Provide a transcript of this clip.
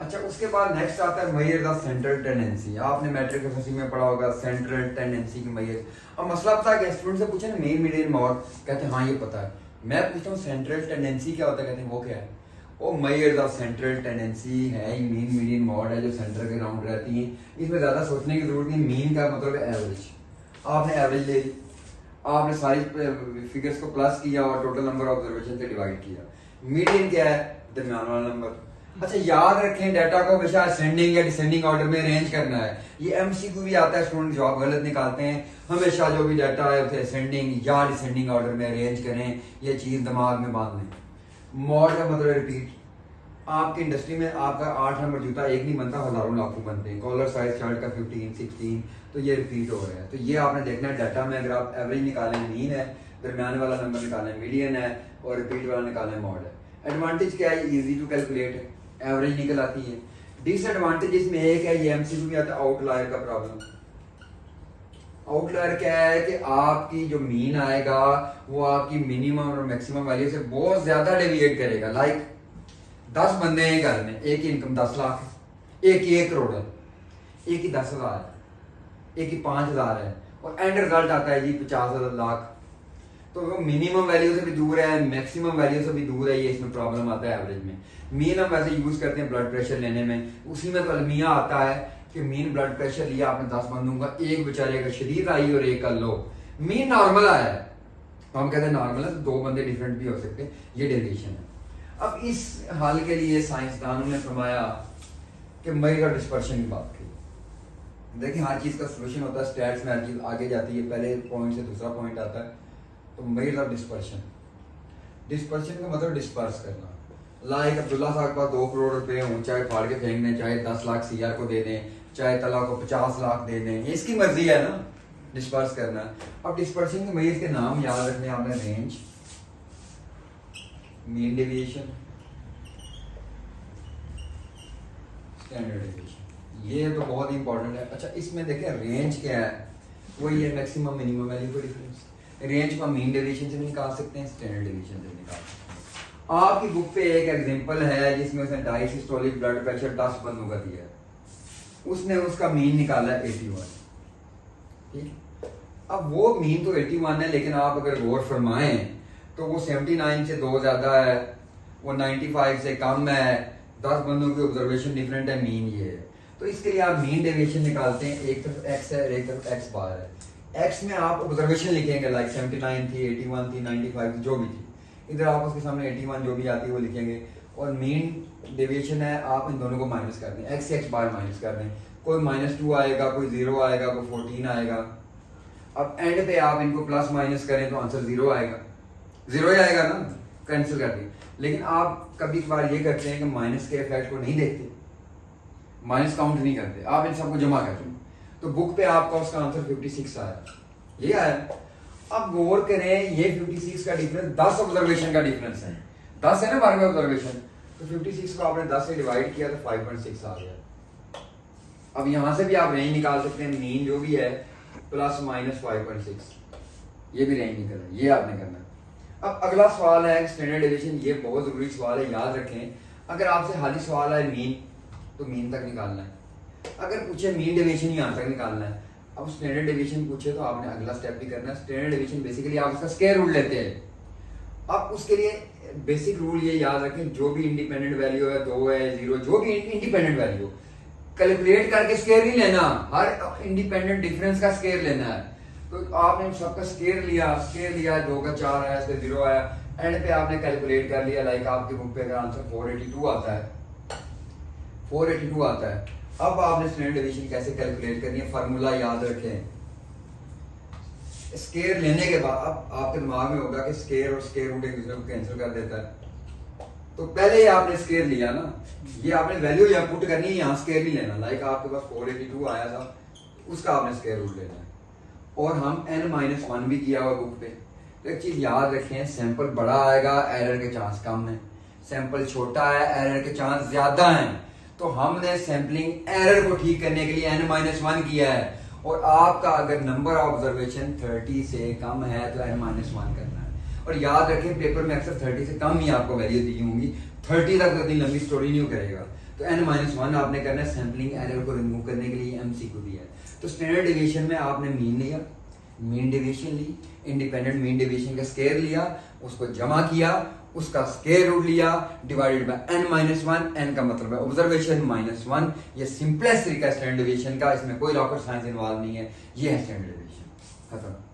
अच्छा, उसके बाद नेक्स्ट आता है मेजर द सेंट्रल टेंडेंसी। आपने मैट्रिक एफएससी में पढ़ा होगा सेंट्रल टेंडेंसी की मेजर। अब मसला पता है, स्टूडेंट से पूछे ना मेन मीडियन मॉड, कहते हैं हाँ ये पता है। मैं पूछता हूँ सेंट्रल टेंडेंसी क्या होता है, कहते हैं वो क्या है। वो मेजर द सेंट्रल टेंडेंसी है, मेन मीडियन मॉड है जो सेंटर के अराउंड रहती है। इसमें ज्यादा सोचने की जरूरत नहीं। मीन का मतलब है एवरेज। आपने एवरेज ले ली, आपने सारी फिगर्स को प्लस किया और टोटल नंबर ऑब्जर्वेशन से डिवाइड किया। मीडियन क्या है, दरमियान वाला नंबर। अच्छा, याद रखें डाटा को हमेशा असेंडिंग या डिसेंडिंग ऑर्डर में अरेंज करना है। ये एमसीक्यू भी आता है, स्टूडेंट जवाब गलत निकालते हैं। हमेशा जो भी डाटा है उसे असेंडिंग या डिसेंडिंग ऑर्डर में अरेंज करें, ये चीज दिमाग में बांध लें। मॉड का मतलब रिपीट। आपकी इंडस्ट्री में आपका 8 नंबर जूता एक नहीं बनता, हजारों लाखों बनते हैं। कॉलर साइज शर्ट का 15, 16, तो ये रिपीट हो रहा है। तो ये आपने देखना है डाटा में। अगर आप एवरेज निकालें मीन है, दरमियान वाला नंबर निकालें मीडियन है, और रिपीट वाला निकालें मॉड है। एडवांटेज क्या है, इजी टू कैलकुलेट है, एवरेज निकल आती है। डिसएडवांटेज इसमें एक है, ये एमसीक्यू भी आता है, आउटलायर का प्रॉब्लम। आउटलायर क्या है कि आपकी जो मीन आएगा वो आपकी मिनिमम और मैक्सिमम वैल्यू से बहुत ज्यादा डेविएट करेगा। लाइक 10 बंदे हैं घर में, एक की इनकम 10 लाख है, एक की 1 करोड़ है, एक की 10,000 है, एक की 5,000 है, और एंड रिजल्ट आता है जी 50 लाख। तो वो मिनिमम वैल्यू से भी दूर है, मैक्सिमम वैल्यू से भी दूर है। ये इसमें प्रॉब्लम आता है एवरेज में। मीन हम वैसे यूज करते हैं ब्लड प्रेशर लेने में, उसी में तो अलमिया आता है कि मीन ब्लड प्रेशर लिया आपने 10 बंदों का, एक बेचारे का शदीद आई और एक का लो। मीन नॉर्मल आया है, तो हम कहते हैं नॉर्मल है, तो 2 बंदे डिफरेंट भी हो सकते हैं, ये डेविएशन है। अब इस हाल के लिए साइंसदानों ने फरमाया कि मेजर डिस्पर्शन की बात की। देखिए हर चीज का सोल्यूशन होता है, स्टैट्स में हर चीज आगे जाती है, पहले पॉइंट से दूसरा पॉइंट आता है। तो मेजर डिस्पर्शन, डिस्पर्शन का मतलब डिस्पर्स करना। लाइक अब्दुल्ला साहब के पास 2 करोड़ रुपए हों, चाहे फाड़ के फेंक दें, चाहे 10 लाख सीआर को दे दें, चाहे तला को 50 लाख दे दें, ये इसकी मर्जी है ना, डिस्पर्स करना। अब डिस्पर्शन के मेजर के नाम याद रखने आपने, range, mean deviation, standard deviation. ये तो बहुत ही इंपॉर्टेंट है। अच्छा, इसमें देखें रेंज क्या है, वही है मैक्सिमम मिनिमम वैल्यू का डिफरेंस। रेंज को हम मीन डेविएशन से निकाल सकते हैं, स्टैंडर्ड डेविएशन से निकाल सकते हैं। आपकी बुक पे एक एग्जांपल है जिसमें उसने डायसिस्टोलिक ब्लड प्रेशर 10 बंदों का दिया है, उसने उसका मीन निकाला 81। ठीक, अब वो मीन तो 81 है, लेकिन आप अगर गौर फरमाएं तो वो 79 से 2 ज्यादा है, वो 95 से कम है, 10 बंदों की ऑब्जर्वेशन डिफरेंट है, मीन ये है। तो इसके लिए आप मीन डेविएशन निकालते हैं, एक तरफ एक्स है और एक तरफ एक्स बार है। एक्स में आप ऑब्जर्वेशन लिखेंगे, लाइक 79 थी, 81 थी, 95 थी, जो भी थी, इधर आप उसके सामने 81 जो भी आती है वो लिखेंगे, और मीन डेविएशन है, आप इन दोनों को माइनस कर दें, एक्स से एक्स बार माइनस कर दें। कोई -2 आएगा, कोई 0 आएगा, कोई 14 आएगा। अब एंड पे आप इनको प्लस माइनस करें तो आंसर 0 आएगा, 0 ही आएगा ना, कैंसिल कर दिए। लेकिन आप कभी कभार ये करते हैं कि माइनस के इफेक्ट को नहीं देखते, माइनस काउंट नहीं करते, आप इन सबको जमा करते हैं, तो बुक पे आपका उसका आंसर 56 आया, ये आया। अब गौर करें, ये 56 का डिफरेंस 10 ऑब्जर्वेशन का डिफरेंस है, 10 है ना हमारे ऑब्जर्वेशन, तो 56 को आपने 10 से डिवाइड किया तो 5.6 आ गया। अब यहां से भी आप रेंज निकाल सकते हैं, मीन जो भी है प्लस माइनस 5.6, ये भी रेंज निकल है, ये आपने करना है। अब अगला सवाल है स्टैंडर्ड डेविएशन, ये बहुत जरूरी सवाल है, याद रखें। अगर आपसे खाली सवाल है मीन, तो मीन तक निकालना है। अगर पूछे मीन डेविएशन यहां तक निकालना है। अब स्टैंडर्ड डेविएशन पूछे तो आपने अगला स्टेप भी करना है। स्टैंडर्ड डेविएशन बेसिकली आप उसका स्क्वायर रूट लेते हैं। अब उसके लिए बेसिक रूल ये याद रखें, जो भी इंडिपेंडेंट वैल्यू है, 2 है, 0, जो भी इंडिपेंडेंट वैल्यू, कैलकुलेट करके स्क्वायर नहीं लेना, हर इंडिपेंडेंट डिफरेंस का स्क्वायर लेना है। तो आपने सबका स्क्वायर लिया, 2 का 4 आया, इसका 0 आया, एंड पे आपने कैलकुलेट कर लिया। लाइक आपकी बुक पे अगर आंसर 482 आता है, 482 आता है। अब आपने स्टैंडर्ड डेविएशन कैसे कैलकुलेट करनी है, फार्मूला याद रखें। स्क्वायर लेने के बाद अब आपके दिमाग में होगा कि स्क्वायर और स्क्वायर रूट एक दूसरे को कैंसिल कर देता है, तो पहले ही आपने स्क्वायर लिया ना, ये आपने वैल्यू यहाँ पुट करनी है, यहाँ स्क्वायर नहीं लेना। लाइक आपके पास 482 आया था, उसका आपने स्क्वायर रूट लेना है। और हम n-1 भी किया हुआ बुक पे। तो एक चीज याद रखें, सैंपल बड़ा आएगा, एरर के चांस कम है, सैंपल छोटा है, एरर के चांस ज्यादा हैं। तो हमने सैंपलिंग एरर को ठीक करने के लिए n-1 किया है, और आपका अगर नंबर ऑब्जर्वेशन 30 से कम है तो n-1 करना है। और याद रखें पेपर में अक्सर 30 से कम ही आपको वैल्यू दी होंगी, 30 तक इतनी लंबी स्टोरी नहीं करेगा। तो n-1 आपने करना है सैम्पलिंग एरर को रिमूव करने के लिए MCQ दिया है। तो स्टैंडर्ड डेविएशन में आपने मीन लिया, मीन डेविएशन ली, इंडिपेंडेंट मीन डेविएशन का स्क्वायर लिया, उसको जमा किया, उसका स्क्वायर रूट लिया, डिवाइडेड बाय n-1, n का मतलब है ऑब्जर्वेशन -1। ये सिंपलेस्ट तरीका है स्टैंडर्ड डेविएशन का, इसमें कोई रॉकेट साइंस इन्वॉल्व नहीं है। ये है स्टैंडर्ड डेविएशन, खत्म।